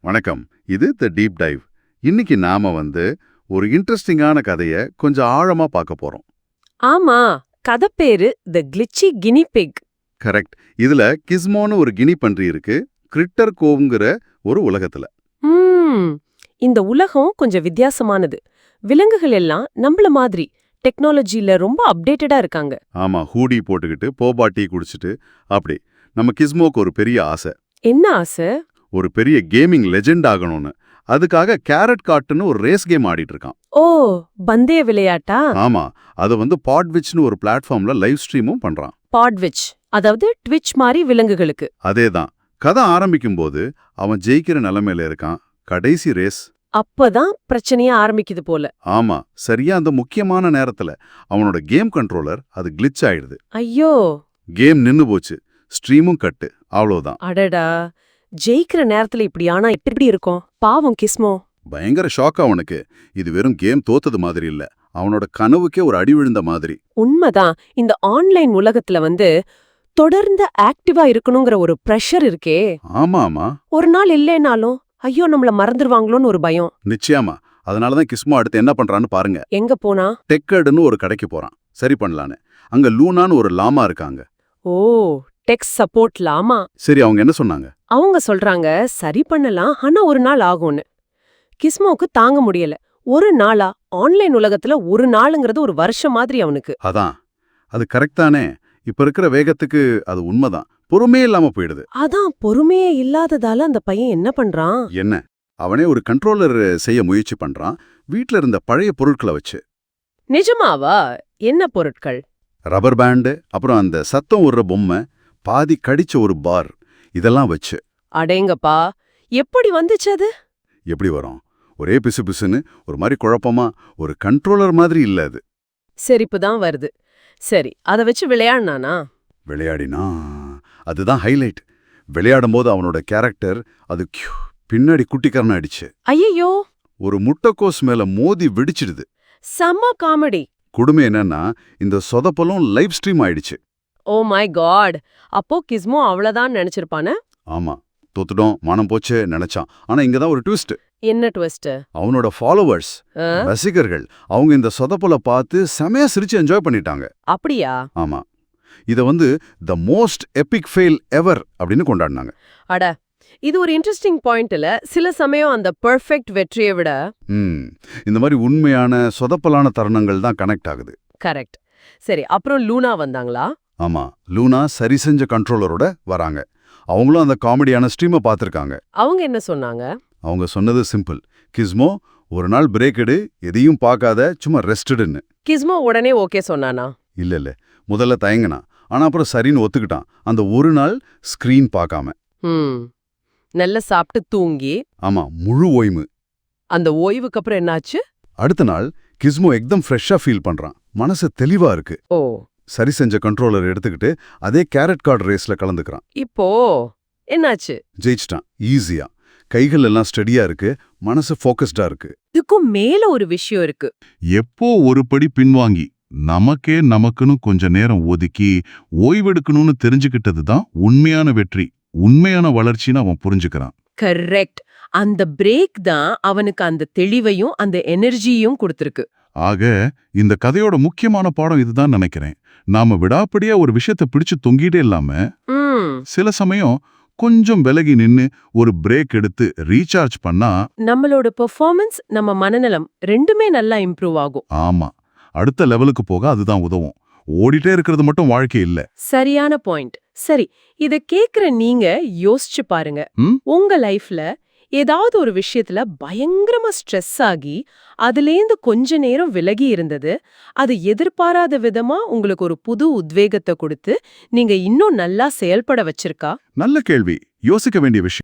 வணக்கம். இது தி deep dive. இன்னைக்கு நாம ஒரு இன்ட்ரெஸ்டிங்கான கதைய கொஞ்சம் ஆழமா பார்க்க போறோம். ஆமா, கதை பேரு தி கிளிச்சி கினி பிக். கரெக்ட். இதுல கிஸ்மோன்னு ஒரு கினி பன்றி இருக்கு, கிரிட்டர் கோவ்ங்கிற ஒரு உலகத்துல. இந்த உலகம் கொஞ்சம் வித்தியாசமானது. விலங்குகள் எல்லாம் நம்மள மாதிரி டெக்னாலஜில ரொம்ப அப்டேட்டடா இருக்காங்க. ஆமா, ஹூடி போட்டுக்கிட்டு போபா டீ குடிச்சிட்டு அப்படி. நம்ம கிஸ்மோக்கு ஒரு பெரிய ஆசை. என்ன ஆசை? ஒரு பெரிய கேமிங் லெஜெண்ட் ஆகணும்னு. அதுக்காக கேரட் காட்டுன்னு ஒரு ரேஸ் கேம் ஆடிட்டு இருக்கான். ஓ, பந்தய விளையாட்டா? ஆமா, அது பாட்விச்னு ஒரு பிளாட்ஃபார்ம்ல லைவ் ஸ்ட்ரீமும் பண்றான். பாட்விச், அதாவது ட்விட்ச் மாதிரி விலங்குகளுக்கு. அதேதான். கதை ஆரம்பிக்கும் போது அவன் ஜெயிக்கிற நிலைமையில இருக்கான். கடைசி ரேஸ். அப்பதான் பிரச்சனையே ஆரம்பிக்குது போல. ஆமா, சரியா அந்த முக்கியமான நேரத்துல அவனோட கேம் கண்ட்ரோலர் அது கிளிச் ஆயிடுது. ஐயோ! கேம் நின்னு போச்சு, ஸ்ட்ரீமும் கட்டு, அவ்வளவுதான். அடடா, ஜெயிக்கிற நேரத்துல இப்படி ஆனா எப்படி இருக்கும்? பாவம் கிஸ்மோ. பயங்கர ஷாக் அவனுக்கு. இது வெறும் கேம் தோத்தது மாதிரி இல்ல, அவனோட கனவுக்கே ஒரு அடி விழுந்த மாதிரி. உண்மைதான். இந்த ஆன்லைன் உலகத்துல தொடர்ந்து ஆக்டிவா இருக்கணுங்கிற ஒரு பிரஷர் இருக்கே. ஆமா ஆமா, ஒரு நாள் இல்லைனாலும் ஐயோ நம்மள மறந்துருவாங்களோன்னு ஒரு பயம். நிச்சயமா. அதனாலதான் கிஸ்மோ அடுத்து என்ன பண்றான்னு பாருங்க. எங்க போனா? டெக்கர்டுன்னு ஒரு கடைக்கு போறான், சரி பண்ணலான்னு. அங்க லூனான்னு ஒரு லாமா இருக்காங்க. ஓ, டெக் சப்போர்ட் லாமா. சரி, அவங்க என்ன சொன்னாங்க? அவங்க சொல்றாங்க சரி பண்ணலாம், ஆனா ஒரு நாள் ஆகும்னு. கிஸ்மோக்கு தாங்க முடியல. ஒரு நாளா? ஆன்லைன் உலகத்துல ஒரு நாளுங்கிறது ஒரு வருஷம் மாதிரி அவனுக்கு. அதான், அது கரெக்ட் தானே. இப்ப இருக்கிற வேகத்துக்கு அது உண்மைதான். பொறுமையே இல்லாம போயிடுது. அதான், பொறுமையே இல்லாததால அந்த பையன் என்ன பண்றான்? என்ன, அவனே ஒரு கண்ட்ரோலர் செய்ய முயற்சி பண்றான், வீட்ல இருந்த பழைய பொருட்களை வச்சு. நிஜமாவா? என்ன பொருட்கள்? ரப்பர் பேண்டு, அப்புறம் அந்த சத்தம் விடுற பொம்மை, பாதி கடிச்ச ஒரு பார், இதெல்லாம் வச்சு. அடேங்கப்பா, எப்படி வந்துச்சு அது? எப்படி வரும்? ஒரே பிசு பிசுன்னு ஒரு மாதிரி குழப்பமா, ஒரு கண்ட்ரோலர் மாதிரி இல்ல அது. சிரிப்புதான் வருது. சரி, அத வச்சு விளையாடினானா? விளையாடினா அதுதான் ஹைலைட். விளையாடும்போது அவனோட கேரக்டர் அது பின்னாடி குட்டிக்காரன அடிச்சு ஐயோ, ஒரு முட்டைக்கோஸ் மேல மோதி வெடிச்சிடுது. செம்ம காமெடி. கொடுமை என்னன்னா, இந்த சொதப்பலும் லைவ் ஸ்ட்ரீம் ஆயிடுச்சு. ஓ மை காட், அப்போ கிஸ்மோ அவ்வளவுதான் நினைச்சிருப்பானே. ஆமா, தோத்துட்டோம், மானம் போச்சு நினைச்சான். ஆனா இங்கதான் ஒரு ட்விஸ்ட். என்ன ட்விஸ்ட்? அவனோட ஃபாலோவர்ஸ், ரசிகர்கள், அவங்க இந்த சொதப்பல பார்த்து செமையா சிரிச்சு என்ஜாய் பண்ணிட்டாங்க. அப்படியா? ஆமா, இத த மோஸ்ட் எபிக் ஃபெயில் எவர் அப்படின்னு கொண்டாடினாங்க. அட, இது ஒரு இன்ட்ரெஸ்டிங் பாயிண்ட் இல்ல. சில சமயம் அந்த பெர்ஃபெக்ட் வெற்றியை விட இந்த மாதிரி உண்மையான சொதப்பலான தருணங்கள் தான் கனெக்ட் ஆகுது. கரெக்ட். சரி, அப்புறம் லூனா வந்தாங்களா? ஆமா, லூனா சரி செஞ்ச கண்ட்ரோலரோட வராங்க. அவங்களும் அந்த காமெடியான ஸ்ட்ரீமை பார்த்திருக்காங்க. அவங்க என்ன சொன்னாங்க? அவங்க சொன்னது சிம்பிள். கிஸ்மோ, ஒரு நாள் பிரேக் எடு, எதையும் பார்க்காத, சும்மா ரெஸ்டுன்னு. கிஸ்மோ உடனே ஓகே சொன்னானா? இல்ல, முதல்ல தயங்கினான். ஆனா அப்புறம் சரின்னு ஒத்துக்கிட்டான். அந்த ஒரு நாள் ஸ்கிரீன் பார்க்காம. நல்ல சாப்பிட்டு தூங்கி. ஆமா, முழு ஓய்வு. அந்த ஓய்வுக்கு அப்புறம் என்னாச்சு? அடுத்த நாள் கிஸ்மோ எக்தம் ஃப்ரெஷ்ஷா ஃபீல் பண்றான். மனசு தெளிவா இருக்கு. ஓ, சரி செஞ்ச கண்ட்ரோலர் எடுத்துக்கிட்டு அதே கேரட் கார்டு ரேஸ்ல கலந்துக்கிறான். இப்போ என்னாச்சு? ஜெயிச்சிட்டான் ஈஸியா. கைகள் எல்லாம் ஸ்டெடியா இருக்கு, மனசு ஃபோக்கஸ்டா இருக்கு. இதுக்கும் மேல ஒரு விஷயம் இருக்கு. எப்போ ஒரு படி பின்வாங்கி நமக்குன்னு கொஞ்ச நேரம் ஒதுக்கி ஓய்வெடுக்கணும்னு தெரிஞ்சுக்கிட்டது தான் உண்மையான வெற்றி, உண்மையான வளர்ச்சின்னு அவன் புரிஞ்சுக்கிறான். கரெக்ட். அந்த பிரேக் தான் அவனுக்கு அந்த தெளிவையும் அந்த எனர்ஜியும் கொடுத்திருக்கு. ஆக இந்த கதையோட முக்கியமான பாடம் இதுதான் நினைக்கிறேன். நாம விடாப்படியா ஒரு விஷயத்தை பிடிச்சு தொங்கிட்டே இல்லாம சில சமயம் கொஞ்சம் விலகி நின்னு ஒரு பிரேக் எடுத்து ரீசார்ஜ் பண்ணா நம்மளோட பெர்ஃபார்மன்ஸ், நம்ம மனநலம் ரெண்டுமே நல்லா இம்ப்ரூவ் ஆகும். ஆமா, அடுத்த லெவலுக்கு போக அதுதான் உதவும். ஓடிட்டே இருக்கிறது மட்டும் வாழ்க்கை இல்ல. சரியான பாயிண்ட். சரி, இத கேக்குற நீங்க யோசிச்சு பாருங்க. உங்க லைஃப்ல ஏதாவது ஒரு விஷயத்துல பயங்கரமா ஸ்ட்ரெஸ் ஆகி அதுலேந்து கொஞ்ச நேரம் விலகி இருந்தது, அது எதிர்பாராத விதமா உங்களுக்கு ஒரு புது உத்வேகத்தை கொடுத்து நீங்க இன்னும் நல்லா செயல்பட வச்சிருக்கா? நல்ல கேள்வி, யோசிக்க வேண்டிய விஷயம்.